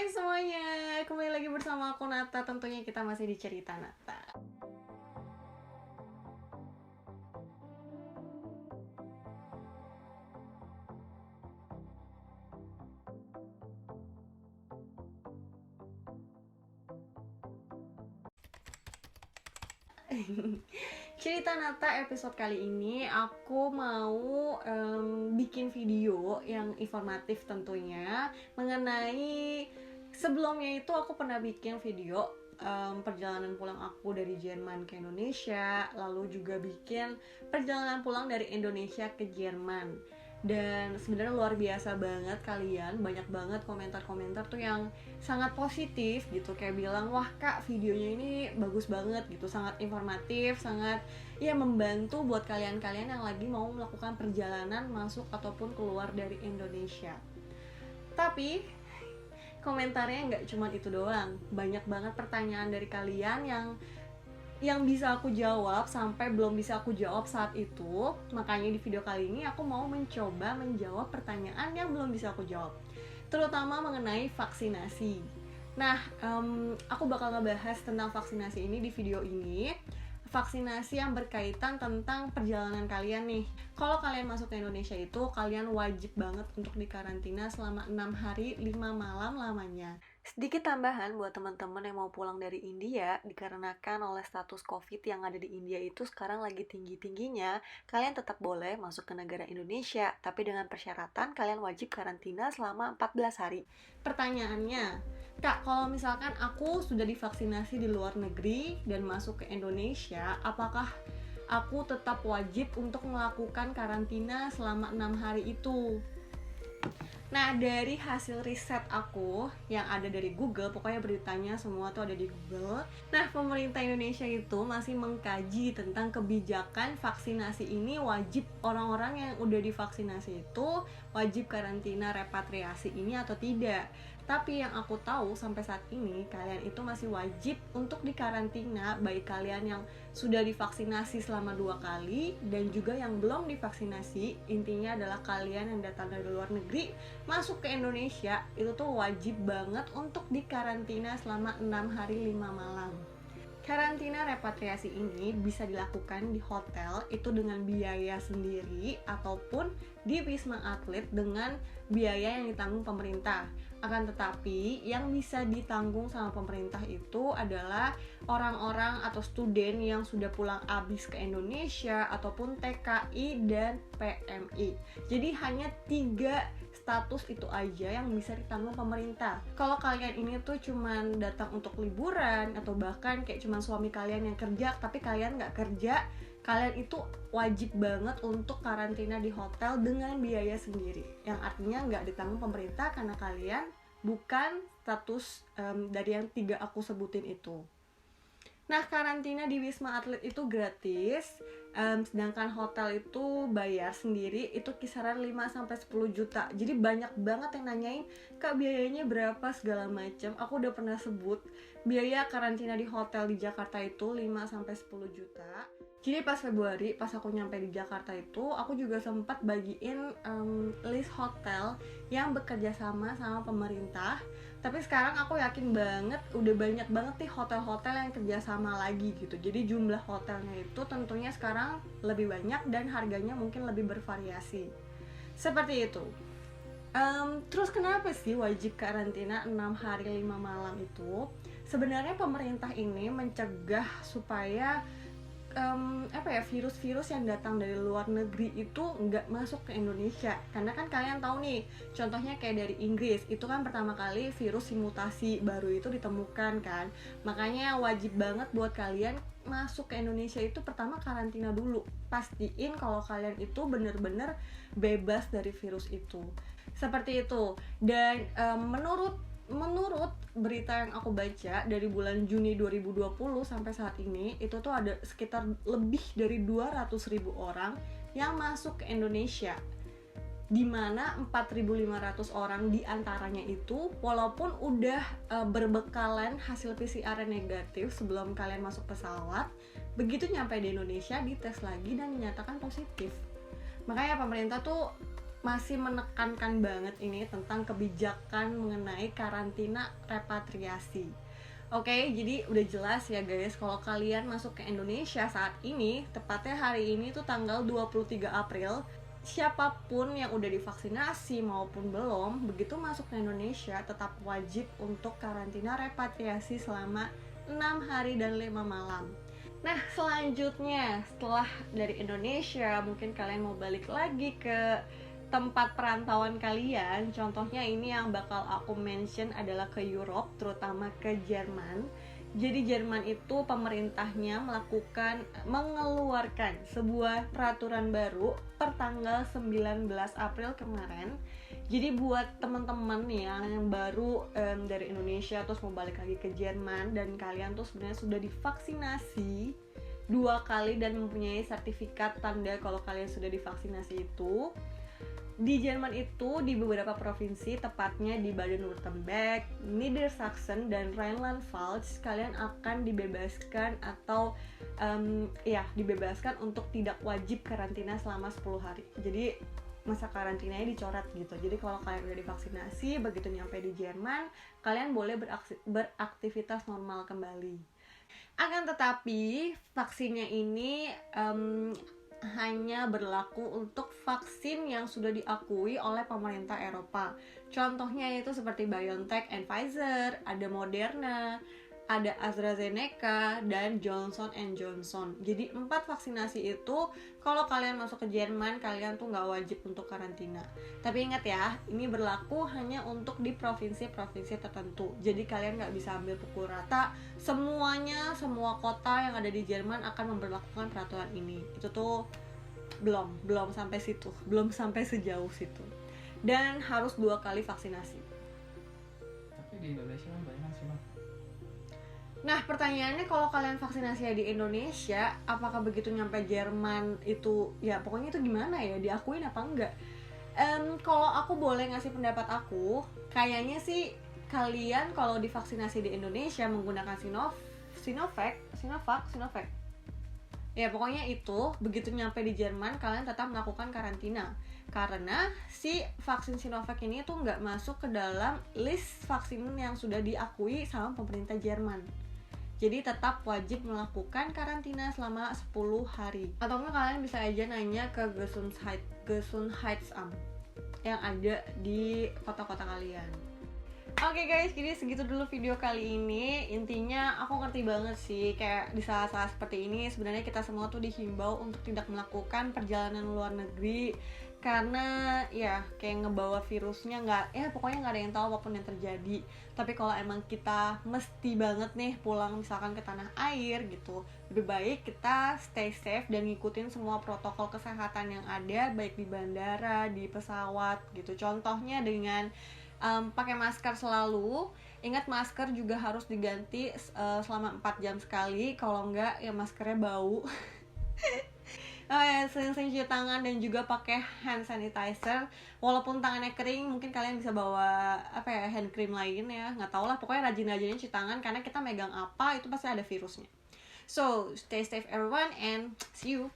Hai semuanya, kembali lagi bersama aku Nata. Tentunya kita masih di cerita Nata. Cerita Nata episode kali ini aku mau bikin video yang informatif tentunya mengenai sebelumnya itu aku pernah bikin video perjalanan pulang aku dari Jerman ke Indonesia, lalu juga bikin perjalanan pulang dari Indonesia ke Jerman. Dan sebenarnya luar biasa banget, kalian banyak banget komentar-komentar tuh yang sangat positif gitu, kayak bilang wah kak videonya ini bagus banget gitu, sangat informatif, sangat ya membantu buat kalian-kalian yang lagi mau melakukan perjalanan masuk ataupun keluar dari Indonesia. Tapi komentarnya nggak cuma itu doang, banyak banget pertanyaan dari kalian yang bisa aku jawab sampai belum bisa aku jawab saat itu. Makanya di video kali ini aku mau mencoba menjawab pertanyaan yang belum bisa aku jawab, terutama mengenai vaksinasi. Nah, aku bakal ngebahas tentang vaksinasi ini di video ini. Vaksinasi yang berkaitan tentang perjalanan kalian nih. Kalau kalian masuk ke Indonesia itu, kalian wajib banget untuk dikarantina selama 6 hari 5 malam lamanya. Sedikit tambahan buat teman-teman yang mau pulang dari India, dikarenakan oleh status COVID yang ada di India itu sekarang lagi tinggi-tingginya, kalian tetap boleh masuk ke negara Indonesia, tapi dengan persyaratan kalian wajib karantina selama 14 hari. Pertanyaannya, Kak, kalau misalkan aku sudah divaksinasi di luar negeri dan masuk ke Indonesia, apakah aku tetap wajib untuk melakukan karantina selama 6 hari itu? Nah, dari hasil riset aku yang ada dari Google, pokoknya beritanya semua tuh ada di Google. Nah, pemerintah Indonesia itu masih mengkaji tentang kebijakan vaksinasi ini wajib orang-orang yang udah divaksinasi itu wajib karantina repatriasi ini atau tidak. Tapi yang aku tahu sampai saat ini kalian itu masih wajib untuk dikarantina, baik kalian yang sudah divaksinasi selama 2 kali dan juga yang belum divaksinasi. Intinya adalah kalian yang datang dari luar negeri masuk ke Indonesia itu tuh wajib banget untuk dikarantina selama 6 hari 5 malam. Karantina repatriasi ini bisa dilakukan di hotel itu dengan biaya sendiri ataupun di Wisma Atlet dengan biaya yang ditanggung pemerintah. Akan tetapi yang bisa ditanggung sama pemerintah itu adalah orang-orang atau student yang sudah pulang abis ke Indonesia ataupun TKI dan PMI. Jadi hanya 3 status itu aja yang bisa ditanggung pemerintah. Kalau kalian ini tuh cuman datang untuk liburan atau bahkan kayak cuman suami kalian yang kerja tapi kalian nggak kerja, kalian itu wajib banget untuk karantina di hotel dengan biaya sendiri, yang artinya nggak ditanggung pemerintah karena kalian bukan status dari yang 3 aku sebutin itu. Nah, karantina di Wisma Atlet itu gratis, sedangkan hotel itu bayar sendiri, itu kisaran 5-10 juta. Jadi banyak banget yang nanyain, Kak biayanya berapa segala macam. Aku udah pernah sebut, biaya karantina di hotel di Jakarta itu 5-10 juta. Jadi pas Februari, pas aku nyampe di Jakarta itu, aku juga sempat bagiin list hotel yang bekerja sama pemerintah. Tapi sekarang aku yakin banget udah banyak banget nih hotel-hotel yang kerjasama lagi gitu. Jadi jumlah hotelnya itu tentunya sekarang lebih banyak dan harganya mungkin lebih bervariasi. Seperti itu. Terus kenapa sih wajib karantina 6 hari 5 malam itu? Sebenarnya pemerintah ini mencegah supaya virus-virus yang datang dari luar negeri itu nggak masuk ke Indonesia. Karena kan kalian tahu nih, contohnya kayak dari Inggris, itu kan pertama kali virus mutasi baru itu ditemukan kan. Makanya wajib banget buat kalian masuk ke Indonesia itu pertama karantina dulu. Pastiin kalau kalian itu bener-bener bebas dari virus itu. Seperti itu. Dan menurut berita yang aku baca dari bulan Juni 2020 sampai saat ini, itu tuh ada sekitar lebih dari 200.000 orang yang masuk ke Indonesia, dimana 4.500 orang diantaranya itu walaupun udah berbekalan hasil PCR negatif sebelum kalian masuk pesawat, begitu nyampe di Indonesia dites lagi dan dinyatakan positif. Makanya pemerintah tuh masih menekankan banget ini tentang kebijakan mengenai karantina repatriasi. Oke, jadi udah jelas ya guys, kalau kalian masuk ke Indonesia saat ini, tepatnya hari ini tuh tanggal 23 April, siapapun yang udah divaksinasi maupun belum, begitu masuk ke Indonesia tetap wajib untuk karantina repatriasi selama 6 hari dan 5 malam. Nah, selanjutnya setelah dari Indonesia, mungkin kalian mau balik lagi ke tempat perantauan kalian. Contohnya ini yang bakal aku mention adalah ke Europe, terutama ke Jerman. Jadi Jerman itu pemerintahnya mengeluarkan sebuah peraturan baru per tanggal 19 April kemarin. Jadi buat teman-teman yang baru dari Indonesia terus mau balik lagi ke Jerman dan kalian tuh sebenarnya sudah divaksinasi 2 kali dan mempunyai sertifikat tanda kalau kalian sudah divaksinasi itu, di Jerman itu di beberapa provinsi, tepatnya di Baden-Württemberg, Niedersachsen, dan Rhineland-Pfalz, kalian akan dibebaskan atau dibebaskan untuk tidak wajib karantina selama 10 hari. Jadi masa karantinanya dicoret gitu. Jadi kalau kalian udah divaksinasi, begitu nyampe di Jerman, kalian boleh beraktivitas normal kembali. Akan tetapi vaksinnya ini hanya berlaku untuk vaksin yang sudah diakui oleh pemerintah Eropa. Contohnya itu seperti BioNTech and Pfizer, ada Moderna, ada AstraZeneca, dan Johnson & Johnson. Jadi 4 vaksinasi itu kalau kalian masuk ke Jerman, kalian tuh nggak wajib untuk karantina. Tapi ingat ya, ini berlaku hanya untuk di provinsi-provinsi tertentu. Jadi kalian nggak bisa ambil pukul rata semuanya, semua kota yang ada di Jerman akan memberlakukan peraturan ini. Itu tuh belum sampai situ, belum sampai sejauh situ. Dan harus 2 kali vaksinasi. Tapi di Indonesia kan banyak sih, Bang. Nah, pertanyaannya kalau kalian vaksinasi di Indonesia, apakah begitu nyampe Jerman itu, ya pokoknya itu gimana ya, diakuin apa enggak? Kalau aku boleh ngasih pendapat aku, kayaknya sih kalian kalau divaksinasi di Indonesia menggunakan Sinovac. Ya pokoknya itu, begitu nyampe di Jerman kalian tetap melakukan karantina. Karena si vaksin Sinovac ini tuh nggak masuk ke dalam list vaksin yang sudah diakui sama pemerintah Jerman. Jadi tetap wajib melakukan karantina selama 10 hari. Atau enggak kalian bisa aja nanya ke Gesundheitsamt yang ada di kota-kota kalian. Oke guys, jadi segitu dulu video kali ini. Intinya aku ngerti banget sih, kayak di saat-saat seperti ini sebenarnya kita semua tuh dihimbau untuk tidak melakukan perjalanan luar negeri, karena ya kayak ngebawa virusnya pokoknya nggak ada yang tahu apapun yang terjadi. Tapi kalau emang kita mesti banget nih pulang misalkan ke tanah air gitu, lebih baik kita stay safe dan ngikutin semua protokol kesehatan yang ada, baik di bandara, di pesawat gitu. Contohnya dengan pakai masker selalu. Ingat, masker juga harus diganti selama 4 jam sekali, kalau enggak ya maskernya bau. Sering-sering cuci tangan dan juga pakai hand sanitizer. Walaupun tangannya kering, mungkin kalian bisa bawa hand cream lain ya, nggak tau lah, pokoknya rajin-rajinin cuci tangan karena kita megang apa itu pasti ada virusnya. So stay safe everyone and see you.